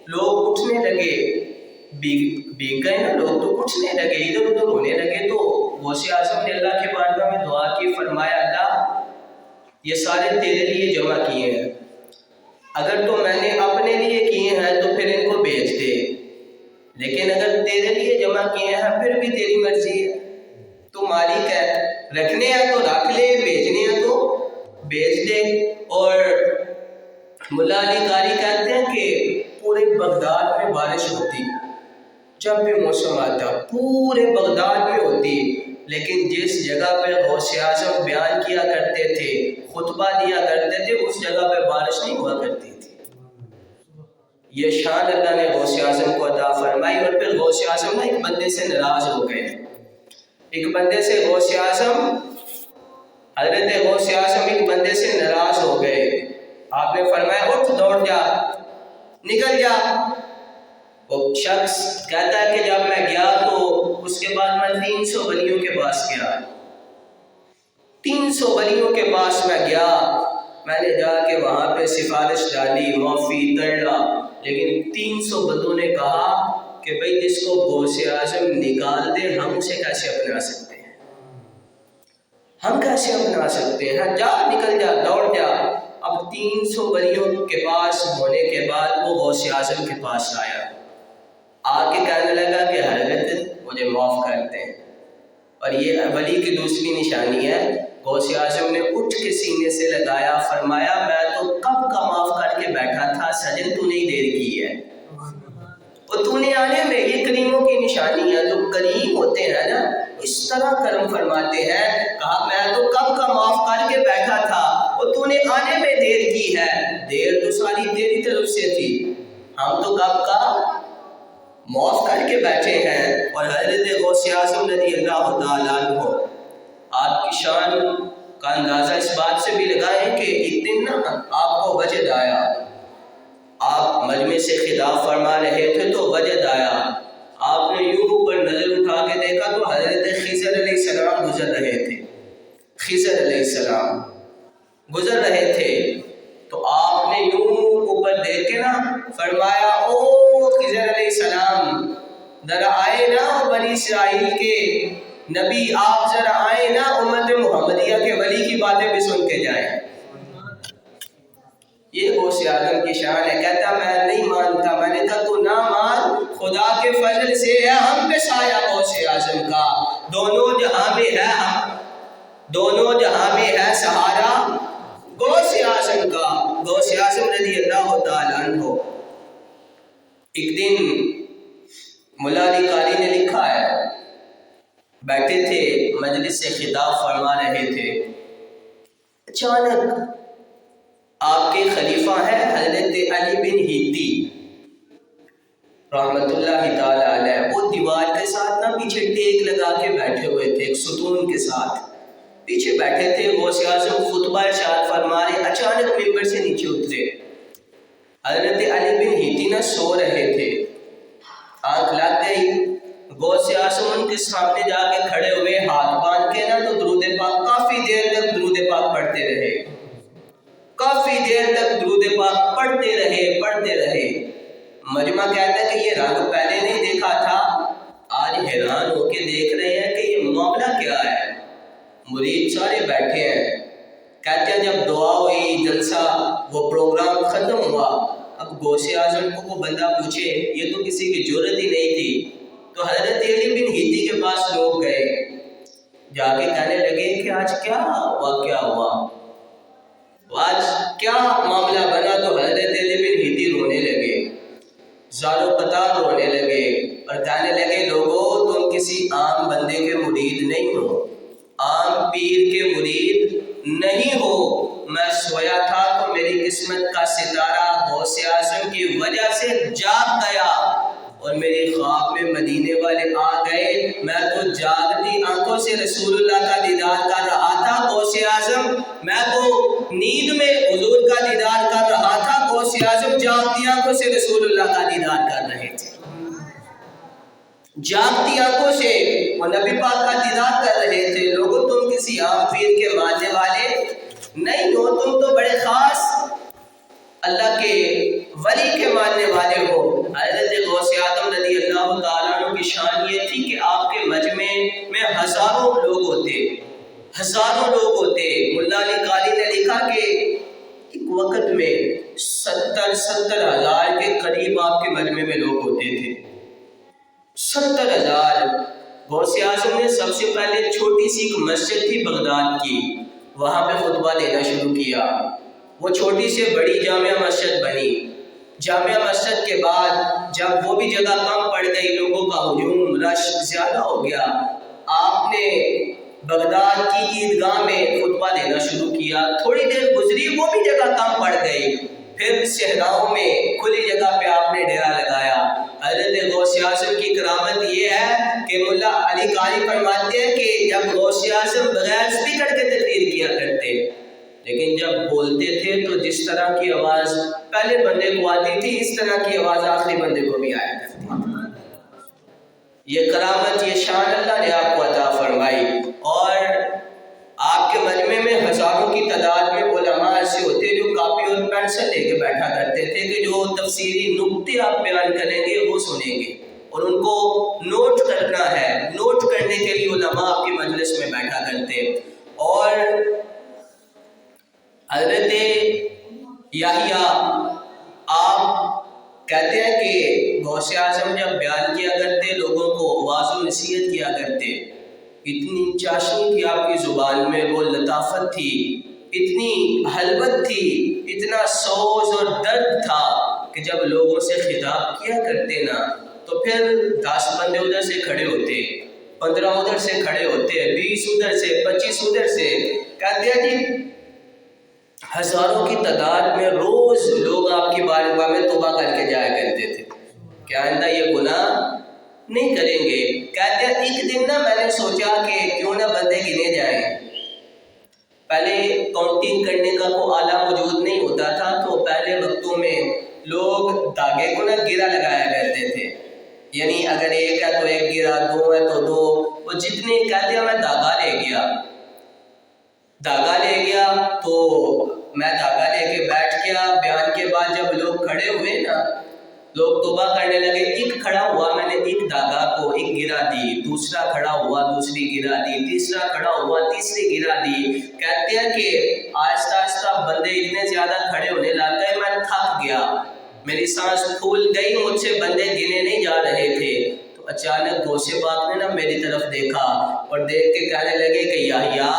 لوگ اٹھنے لگے، بھیگ گئے نا لوگ تو اٹھنے لگے، ادھر ادھر ہونے لگے، تو غوث اعظم نے اللہ کے بارگاہ میں دعا کی، فرمایا اللہ یہ سارے تیرے لیے جمع کیے ہیں، اگر تو میں نے اپنے لیے کیے ہیں تو پھر ان کو بیچ دے، لیکن اگر تیرے لیے جمع کیے ہیں پھر بھی تیری مرضی ہے، تو مالک ہے، رکھنے ہیں تو رکھ لے، بیچنے ہیں تو بیچ دے۔ اور ملا علی قاری کہتے ہیں کہ پورے بغداد میں بارش ہوتی، جب بھی موسم آتا پورے بغداد میں ہوتی، لیکن جس جگہ پہ غوث اعظم بیان کیا کرتے تھے، خطبہ دیا کرتے تھے، اس جگہ پہ بارش نہیں ہوا کرتی تھی۔ یہ شان اللہ نے غوث اعظم کو عطا فرمائی۔ اور پھر غوث اعظم ایک بندے سے ناراض ہو گئے، ایک بندے سے غوث اعظم حضرت غوث اعظم ایک بندے سے ناراض ہو گئے، آپ نے فرمایا اٹھ دوڑ جا، نکل جا۔ وہ شخص کہتا ہے کہ جب میں گیا تو اس کے بعد میں 300 ولیوں کے پاس گیا، 300 ولیوں کے پاس میں گیا، میں نے جا کے وہاں پہ سفارش ڈالی، معافی تڑلا، لیکن 300 بندوں نے کہا کہ بھئی جس کو غوث اعظم نکال دے ہم اسے کیسے اپنا سکتے ہیں، ہم کیسے اپنا سکتے ہیں، جا نکل جا دوڑ جا۔ اب 300 ولیوں کے پاس ہونے کے بعد وہ غوث اعظم کے پاس آیا، آ کے کہنے لگا کہ حضرت مجھے معاف کرتے ہیں۔ اور یہ ولی کی دوسری نشانی ہے، غوث اعظم نے اٹھ کے سینے سے لگایا، فرمایا میں تو کب کا معاف کر کے بیٹھا تھا، سجن تو نہیں دیر کی ہے، اور تو نے آنے میں، یہ کریموں کی نشانی ہے، جو کریم ہوتے ہیں نا اس طرح کرم فرماتے ہیں، کہا میں تو کب کا معاف کر کے بیٹھا تھا اور تو نے آنے میں دیر کی ہے، دیر تو ساری تیری طرف سے تھی، ہم تو کب کا معاف کر کے بیٹھے ہیں۔ اور حضرت غوث اعظم رضی اللہ تعالیٰ عنہ، آپ کی شان کا اندازہ اس بات سے بھی لگائیں کہ ایک دن نا آپ کو وجد آیا، آپ مجمع سے خطاب فرما رہے تھے تو وجد آیا، آپ نے یوں اوپر نظر اٹھا کے دیکھا تو حضرت خضر علیہ السلام گزر رہے تھے، خضر علیہ السلام گزر رہے تھے، تو آپ نے یوں اوپر دیکھ کے نا فرمایا او خضر علیہ السلام ذرا آئے نا بنی اسرائیل کے نبی، آپ ذرا آئے نا امت محمدیہ کے ولی کی باتیں بھی سن کے جائیں۔ یہ غوث اعظم کی شان ہے، کہتا میں نہیں مانتا، میں نے کہا تو نہ مان، خدا کے فضل سے ہے ہم پہ سایہ غوث اعظم کا، دونوں جہاں میں ہے ہم، دونوں جہاں میں ہے سہارا غوث اعظم کا، غوث اعظم رضی اللہ تعالیٰ عنہ۔ ایک دن ملا علی قاری نے لکھا ہے، بیٹھے تھے مجلس سے خطاب فرما رہے تھے، اچانک آپ کے خلیفہ ہیں حضرت علی بن ہیتی رحمت اللہ تعالی علیہ، وہ دیوار کے ساتھ نا پیچھے ٹیک لگا کے بیٹھے ہوئے تھے، ایک ستون کے ساتھ پیچھے بیٹھے تھے، غوث اعظم خطبہ ارشاد فرما رہے، اچانک ممبر سے نیچے اترے، حضرت علی بن ہیتی نہ سو رہے تھے، آنکھ لگ گئی، غوث اعظم ان کے سامنے جا کے کھڑے ہوئے، ہاتھ باندھ کے نا تو درود پاک کافی دیر تک درود پاک پڑھتے رہے، کافی دیر تک درود پاک پڑھتے رہے۔ مجمع کہتا ہے کہ یہ رنگ پہلے نہیں دیکھا تھا، آج حیران ہو کے دیکھ رہے ہیں کہ یہ معاملہ کیا ہے، مرید سارے بیٹھے ہیں، کہتے ہیں جب دعا ہوئی، جلسہ وہ پروگرام ختم ہوا، اب غوث اعظم کو وہ بندہ پوچھے، یہ تو کسی کی جرت ہی نہیں تھی، تو حضرت علی بن ہیتی کے پاس لوگ گئے، جا کے کہنے لگے کہ آج کیا واقعہ ہوا، آج کیا معاملہ بنا، تو حضرت علی بن ہیتی رونے لگے، زارو قطار رونے لگے، اور کہنے لگے لوگوں تم کسی عام بندے کے مرید نہیں ہو، عام پیر کے مرید نہیں ہو، میں سویا تھا تو میری قسمت کا ستارہ غوث اعظم کی وجہ سے جاگ گیا، اور میری خواب میں مدینے والے آ گئے، میں تو جاگتی آنکھوں سے رسول اللہ کا دیدار کر رہا تھا، غوث اعظم میں تو نیند میں حضور کا دیدار کر رہا تھا، غوث اعظم جاگتی آنکھوں سے رسول اللہ کا دیدار کر رہے تھے، جاگتی آنکھوں سے وہ نبی پاک کا دیدار کر رہے تھے۔ لوگوں تم کسی عام پیر کے ماننے والے نہیں ہو، تم تو بڑے خاص اللہ کے ولی کے ماننے والے ہو، ہزاروں لوگ ہوتے. ملا علی قاری نے لکھا کہ ایک وقت میں 70,000 کے قریب آپ کے مجمع میں لوگ ہوتے تھے. 70,000. غوث اعظم نے سب سے پہلے چھوٹی سی ایک مسجد تھی بغداد کی, وہاں پہ خطبہ دینا شروع کیا. وہ چھوٹی سے بڑی جامع مسجد بنی. جامع مسجد کے بعد جب وہ بھی جگہ کم پڑ گئی, لوگوں کا ہجوم رش زیادہ ہو گیا, آپ نے بغداد کی عیدگاہ میں خطبہ دینا شروع کیا. تھوڑی دیر گزری, وہ بھی جگہ کم پڑ گئی. پھر صحراؤں میں کھلی جگہ پہ آپ نے ڈیرا لگایا. حضرت غوث اعظم کی کرامت یہ ہے کہ ملا علی قاری فرماتے ہیں کہ جب غوث اعظم بغیر اسپیکر کے تقریر کیا کرتے, لیکن جب بولتے تھے تو جس طرح کی آواز پہلے بندے کو آتی تھی, اس طرح کی آواز آخری بندے کو بھی آیا کرتی تھی. یہ کرامت, یہ شان اللہ نے آپ کو عطا فرمائی. اور آپ کے مجمع میں ہزاروں کی تعداد میں علماء ایسے ہوتے جو کاپی اور پینسل لے کے بیٹھا کرتے تھے کہ جو تفسیری نکتے آپ بیان کریں گے وہ سنیں گے, اور ان کو نوٹ کرنا ہے. نوٹ کرنے کے لیے علماء آپ کی مجلس میں بیٹھا کرتے. اور حضرت یحییٰ آپ کہتے ہیں کہ غوث اعظم جب بیان کیا کرتے, لوگوں کو واعظ و نصیحت کیا کرتے, اتنی چاشنی تھی آپ کی زبان میں, وہ لطافت تھی, اتنی حلوت تھی, اتنا سوز اور درد تھا کہ جب لوگوں سے خطاب کیا کرتے نا تو پھر 10 بندے ادھر سے کھڑے ہوتے, 15 ادھر سے کھڑے ہوتے, 20 ادھر سے, 25 ادھر سے. کہتے ہیں کہ ہزاروں کی تعداد میں روز لوگ آپ کی بارگاہ میں توبہ کر کے جایا کرتے تھے کہ آئندہ یہ گناہ نہیں کریں گے. کہتے ہیں ایک دن نا میں نے سوچا کہ کیوں نہ بندے گنے جائیں. پہلے کاؤنٹنگ کرنے کا کوئی آلہ موجود نہیں ہوتا تھا, تو پہلے وقتوں میں لوگ دھاگے کو نا گرا لگایا کرتے تھے, یعنی اگر ایک ہے تو ایک گرا, 2 ہے تو 2, وہ جتنے. کہتے ہیں میں دھاگا لے گیا تو میں دھاگا لے کے بیٹھ گیا. بیان کے بعد جب لوگ کھڑے ہوئے نا, لوگ توبہ کرنے لگے. ایک کھڑا ہوا, میں نے ایک دھاگا کو ایک گرا دی, دوسرا کھڑا ہوا, دوسری گرا دی, تیسرا کھڑا ہوا, تیسری گرا دی. کہتے ہیں کہ آہستہ آہستہ بندے اتنے زیادہ کھڑے ہونے لگ گئے, میں تھک گیا, میری سانس پھول گئی, مجھ سے بندے گنے نہیں جا رہے تھے. تو اچانک غوث پاک نے نا میری طرف دیکھا اور دیکھ کے کہنے لگے کہ یحییٰ,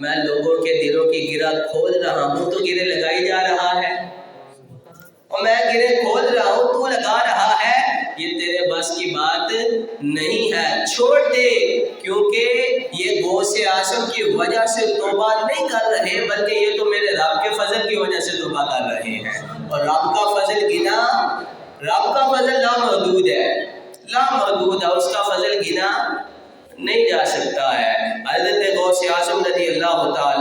میں لوگوں کے دلوں کی گرہ کھول رہا ہوں, تو گرے لگائی جا رہا ہے, اور میں گرے کھول رہا ہوں, تو لگا رہا ہے. یہ تیرے بس کی بات نہیں ہے, چھوڑ دے, کیونکہ یہ غوث اعظم کی وجہ سے توبہ نہیں کر رہے, بلکہ یہ تو میرے رب کے فضل کی وجہ سے توبہ کر رہے ہیں. اور رب کا فضل گنا, رب کا فضل لامحدود ہے, لامحدود ہے, اس کا فضل گنا نہیں جا سکتا ہے. حضرت غوث اعظم رضی اللہ تعالی